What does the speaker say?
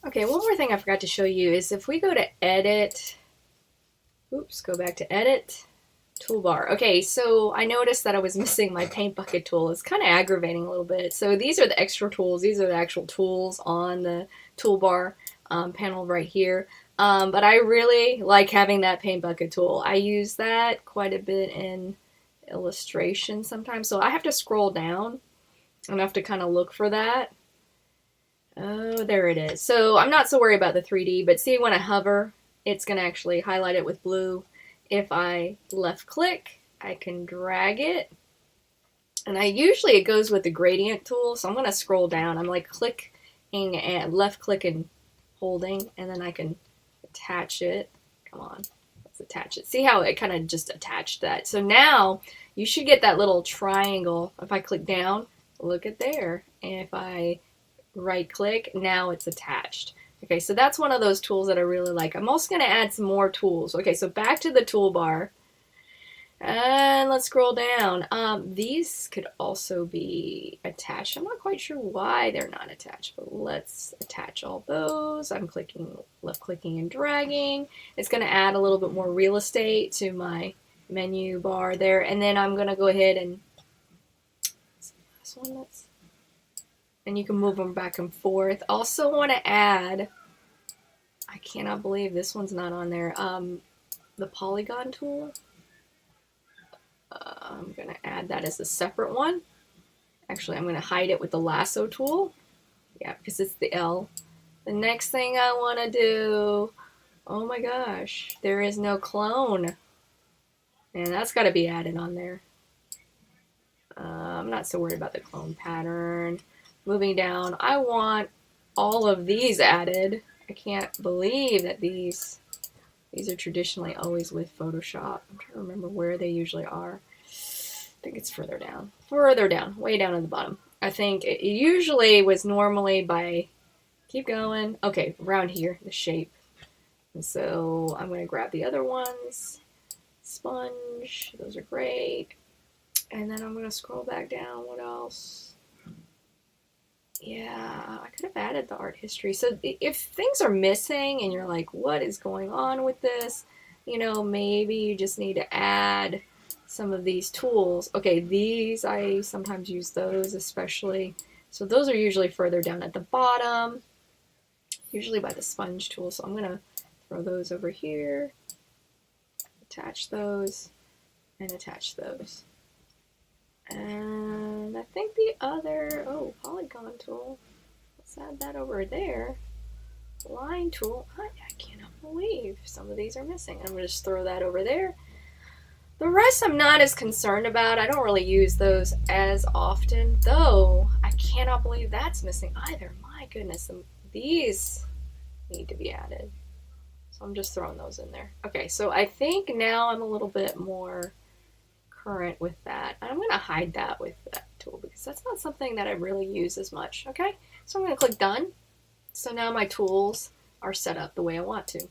Okay, one more thing I forgot to show you is if we go to edit, oops, go back to edit, toolbar. Okay, so I noticed that I was missing my paint bucket tool. It's kind of aggravating a little bit. So these are the extra tools. These are the actual tools on the toolbar panel right here. But I really like having that paint bucket tool. I use that quite a bit in illustration sometimes. So I have to scroll down and I have to kind of look for that. Oh, there it is. So I'm not so worried about the 3D, but see when I hover, it's going to actually highlight it with blue. If I left click, I can drag it. And usually it goes with the gradient tool, so I'm going to scroll down. I'm like clicking and left click and holding, and then I can attach it. Come on, let's attach it. See how it kind of just attached that. So now you should get that little triangle. If I click down, look at there. And if I right click, now it's attached. Okay, so that's one of those tools that I really like. I'm also going to add some more tools. Okay, so back to the toolbar. And let's scroll down. These could also be attached. I'm not quite sure why they're not attached, but let's attach all those. I'm clicking, left clicking and dragging. It's going to add a little bit more real estate to my menu bar there. And then I'm going to go ahead and this one, and you can move them back and forth. Also want to add, I cannot believe this one's not on there, the polygon tool. I'm going to add that as a separate one. Actually, I'm going to hide it with the lasso tool. Yeah, because it's the L. The next thing I want to do, oh my gosh, there is no clone. And that's got to be added on there. I'm not so worried about the clone pattern. Moving down, I want all of these added. I can't believe that these are traditionally always with Photoshop. I'm trying to remember where they usually are. I think it's further down. Further down, way down at the bottom. I think it usually was normally by, keep going, okay, around here, the shape. And so I'm going to grab the other ones. Sponge, those are great. And then I'm going to scroll back down. What else? Yeah, I could have added the art history. So if things are missing and you're like, what is going on with this? You know, maybe you just need to add some of these tools. Okay, these, I sometimes use those especially. So those are usually further down at the bottom, usually by the sponge tool. So I'm going to throw those over here, attach those, and attach those. And I think the other, oh, polygon tool, let's add that over there. Line tool, I cannot believe some of these are missing. I'm going to just throw that over there. The rest I'm not as concerned about. I don't really use those as often, though I cannot believe that's missing either. My goodness, these need to be added. So I'm just throwing those in there. Okay, so I think now I'm a little bit more current with that. I'm going to hide that with that tool because that's not something that I really use as much. Okay, so I'm going to click done. So now my tools are set up the way I want to.